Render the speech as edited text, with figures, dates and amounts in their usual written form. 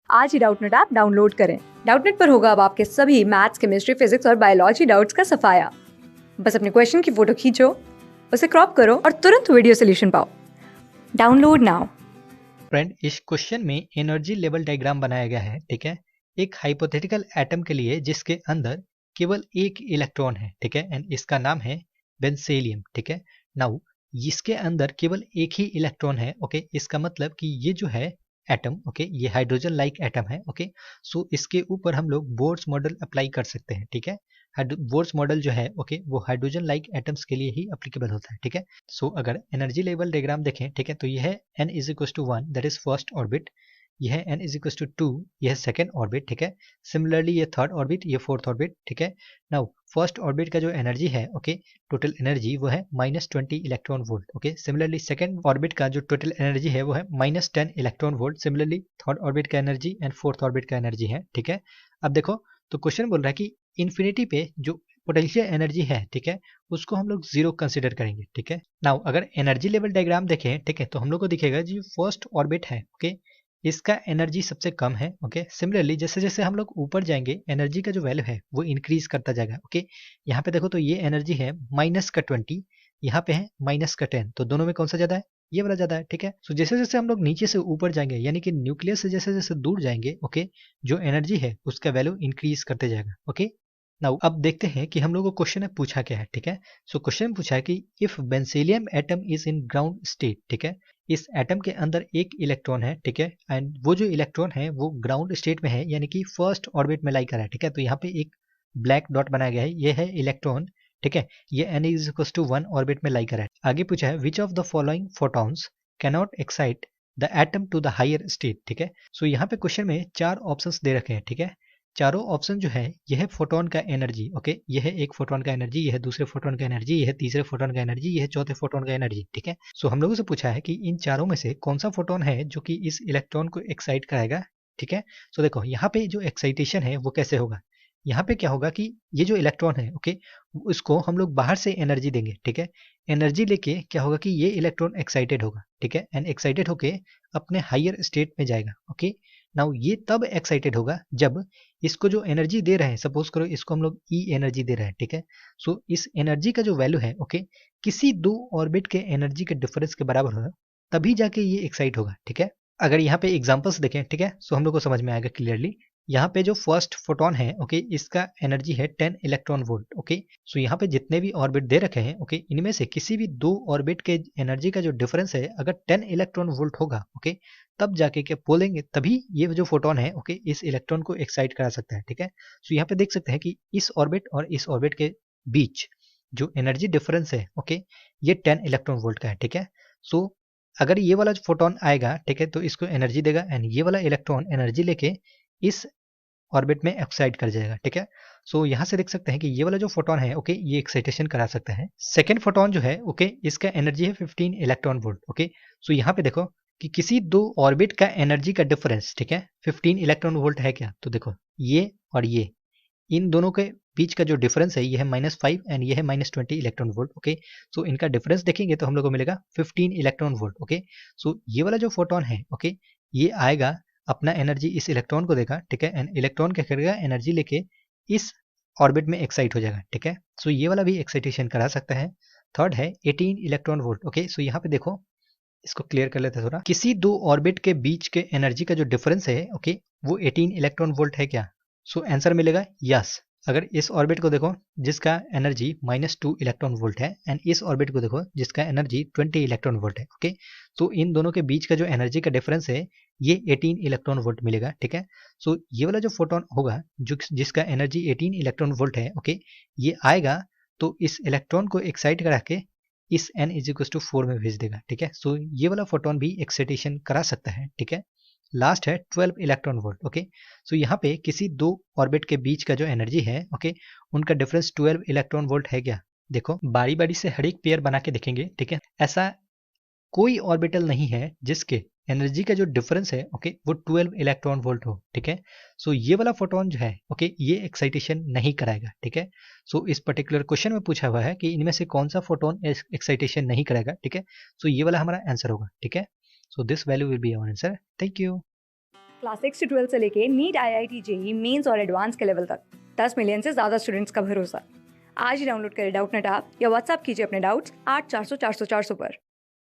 आज ही Doubtnut app download करें। Doubtnut पर होगा अब आपके सभी मैथ्स, केमिस्ट्री, फिजिक्स और बायोलॉजी डाउट्स का सफाया। बस अपने क्वेश्चन की फोटो खींचो, उसे क्रॉप करो और तुरंत वीडियो सोल्यूशन पाओ। Download now. फ्रेंड, इस क्वेश्चन में एनर्जी लेवल डायग्राम बनाया गया है। ठीक है, एक हाइपोथेटिकल एटम के लिए जिसके अंदर केवल एक इलेक्ट्रॉन है। ठीक है, एंड इसका नाम है बेंसेलियम। ठीक है, नाउ इसके अंदर केवल एक ही इलेक्ट्रॉन है। ओके, इसका मतलब कि ये जो है एटम, ओके, ये हाइड्रोजन लाइक एटम है। ओके, सो इसके ऊपर हम लोग बोर्स मॉडल अप्लाई कर सकते हैं। ठीक है, बोर्स मॉडल जो है, ओके, वो हाइड्रोजन लाइक एटम्स के लिए ही अप्लीकेबल होता है। ठीक है, सो अगर एनर्जी लेवल डायग्राम देखें, ठीक है, तो यह है n is equal to 1, that is first orbit. यह है n इज इक्वल टू 2, यह सेकेंड ऑर्बिट। ठीक है, सिमिलरली ये थर्ड ऑर्बिट, ये फोर्थ ऑर्बिट। ठीक है, नाउ फर्स्ट ऑर्बिट का जो एनर्जी है, ओके, टोटल एनर्जी वो है -20 electron volt. Okay, similarly second orbit का जो टोटल एनर्जी है वो है -10 electron volt. Similarly third orbit का एनर्जी एंड फोर्थ ऑर्बिट का एनर्जी है। ठीक है, अब देखो, तो क्वेश्चन बोल रहा है कि इन्फिनिटी पे जो पोटेंशियल एनर्जी है, ठीक है, उसको हम लोग जीरो कंसिडर करेंगे। ठीक है, नाउ अगर एनर्जी लेवल डायग्राम देखें, ठीक है, तो हम लोग को दिखेगा जो फर्स्ट ऑर्बिट है, ओके, इसका एनर्जी सबसे कम है। ओके, सिमिलरली जैसे जैसे हम लोग ऊपर जाएंगे एनर्जी का जो वैल्यू है वो इंक्रीज करता जाएगा। ओके, यहाँ पे देखो तो ये एनर्जी है -20, यहाँ पे है -10, तो दोनों में कौन सा ज्यादा है? ये वाला ज्यादा है। ठीक है, सो जैसे जैसे हम लोग नीचे से ऊपर जाएंगे यानी कि न्यूक्लियस से जैसे जैसे दूर जाएंगे, ओके, जो एनर्जी है उसका वैल्यू इंक्रीज करते जाएगा। ओके, नाउ अब देखते हैं कि हम लोग को क्वेश्चन में पूछा क्या है। ठीक है, सो क्वेश्चन पूछा है कि if beryllium atom is in ground state, ठीक है, इस एटम के अंदर एक इलेक्ट्रॉन है। ठीक है, एंड वो जो इलेक्ट्रॉन है वो ग्राउंड स्टेट में है यानी कि फर्स्ट ऑर्बिट में लाई कर रहा है। ठीक है, तो यहाँ पे एक ब्लैक डॉट बनाया गया है, ये है इलेक्ट्रॉन। ठीक है, ये n is equal to 1 orbit में लाई कर रहा है। आगे पूछा है which of the following photons cannot excite the atom to the higher state. ठीक है, सो यहाँ पे क्वेश्चन में चार ऑप्शंस दे रखे हैं। ठीक है, चारों ऑप्शन जो है यह है फोटोन का एनर्जी। ओके, यह है एक फोटोन का एनर्जी, यह है दूसरे फोटोन का एनर्जी, यह है तीसरे फोटोन का एनर्जी, यह है चौथे फोटोन का एनर्जी। ठीक है, सो हम लोगों से पूछा है कि इन चारों में से कौन सा फोटोन है जो कि इस इलेक्ट्रॉन को एक्साइट कराएगा। ठीक है, सो देखो यहाँ पे जो एक्साइटेशन है वो कैसे होगा। यहाँ पे क्या होगा कि ये जो इलेक्ट्रॉन है, ओके, उसको हम लोग बाहर से एनर्जी देंगे। ठीक है, एनर्जी लेके क्या होगा कि ये इलेक्ट्रॉन एक्साइटेड होगा। ठीक है, एंड एक्साइटेड होके अपने हायर स्टेट में जाएगा। ओके, नाउ ये तब एक्साइटेड होगा जब इसको जो एनर्जी दे रहे हैं, सपोज करो इसको हम लोग ई एनर्जी दे रहे हैं। ठीक है, सो इस एनर्जी का जो वैल्यू है, ओके, किसी दो ऑर्बिट के एनर्जी के डिफरेंस के बराबर होगा, तभी जाके ये एक्साइट होगा। ठीक है, अगर यहाँ पे एग्जांपल्स देखें, ठीक है, सो हम लोग को समझ में आएगा क्लियरली। यहाँ पे जो फर्स्ट फोटोन है, ओके, इसका एनर्जी है 10 इलेक्ट्रॉन वोल्ट। ओके, सो यहाँ पे जितने भी ऑर्बिट दे रखे हैं, ओके, इनमें से किसी भी दो ऑर्बिट के एनर्जी का जो डिफरेंस है अगर 10 इलेक्ट्रॉन वोल्ट होगा, ओके, तब जाके क्या बोलेंगे, तभी ये जो फोटोन है, ओके, इस इलेक्ट्रॉन को एक्साइट करा सकता है। ठीक है, सो यहाँ पे देख सकते हैं कि इस ऑर्बिट और इस ऑर्बिट के बीच जो एनर्जी डिफरेंस है, ओके, ये 10 इलेक्ट्रॉन वोल्ट का है। ठीक है, सो अगर ये वाला फोटोन आएगा, ठीक है, तो इसको एनर्जी देगा एंड ये वाला इलेक्ट्रॉन एनर्जी लेके इस ऑर्बिट में एक्साइट कर जाएगा। ठीक है, सो यहाँ से देख सकते हैं कि ये वाला जो फोटोन है, ओके, ये एक्साइटेशन करा सकता है। सेकेंड फोटोन जो है, ओके, इसका एनर्जी है 15 इलेक्ट्रॉन वोल्ट। ओके, सो यहाँ पे देखो कि किसी दो ऑर्बिट का एनर्जी का डिफरेंस, ठीक है, 15 इलेक्ट्रॉन वोल्ट है क्या, तो देखो ये और ये, इन दोनों के बीच का जो डिफरेंस है ये है -5 एंड ये है -20 इलेक्ट्रॉन वोल्ट। ओके, सो इनका डिफरेंस देखेंगे तो हम लोग को मिलेगा 15 इलेक्ट्रॉन वोल्ट। ओके, सो ये वाला जो फोटोन है, ओके, ये आएगा अपना एनर्जी इस इलेक्ट्रॉन को देगा। ठीक है, एंड इलेक्ट्रॉन क्या करेगा, एनर्जी लेके इस ऑर्बिट में एक्साइट हो जाएगा। ठीक है, सो ये वाला भी एक्साइटेशन करा सकता है। थर्ड है 18 इलेक्ट्रॉन वोल्ट। ओके, सो यहाँ पे देखो, इसको क्लियर कर लेते हैं थोड़ा। किसी दो ऑर्बिट के बीच के एनर्जी का जो डिफरेंस है, ओके, वो 18 इलेक्ट्रॉन वोल्ट है क्या, सो आंसर मिलेगा यस। अगर इस ऑर्बिट को देखो जिसका एनर्जी -2 इलेक्ट्रॉन वोल्ट है एंड इस ऑर्बिट को देखो जिसका एनर्जी 20 इलेक्ट्रॉन वोल्ट है, ओके, तो इन दोनों के बीच का जो एनर्जी का डिफरेंस है ये 18 इलेक्ट्रॉन वोल्ट मिलेगा। ठीक है, सो ये वाला जो फोटोन होगा जो जिसका एनर्जी 18 इलेक्ट्रॉन वोल्ट है, ओके, ये आएगा तो इस इलेक्ट्रॉन को एक्साइट करा के इस n इज इक्वल टू 4 में भेज देगा। ठीक है, सो ये वाला फोटोन भी एक्साइटेशन करा सकता है। ठीक है, लास्ट है 12 इलेक्ट्रॉन वोल्ट। ओके, सो यहाँ पे किसी दो ऑर्बिट के बीच का जो एनर्जी है, ओके, उनका डिफरेंस 12 इलेक्ट्रॉन वोल्ट है क्या, देखो बारी बारी से हर एक पेयर बना के देखेंगे। ठीक है, ऐसा कोई ऑर्बिटल नहीं है जिसके एनर्जी का जो डिफरेंस है, ओके, वो 12 इलेक्ट्रॉन वोल्ट हो। ठीक है, सो ये वाला फोटोन जो है, ओके, ये एक्साइटेशन नहीं कराएगा। ठीक है, सो इस पर्टिकुलर क्वेश्चन में पूछा हुआ है कि इनमें से कौन सा फोटोन एक्साइटेशन नहीं कराएगा। ठीक है, सो ये वाला हमारा आंसर होगा। ठीक है, so this value will be our answer. Thank you. Class 6 से 12 से लेके नीट, IIT, जेई मेंस और एडवांस के लेवल तक 10 मिलियन से ज्यादा स्टूडेंट्स का भरोसा। आज ही डाउनलोड करें डाउटनेट ऐप या व्हाट्सएप कीजिए अपने डाउट्स 8400 400 400 पर।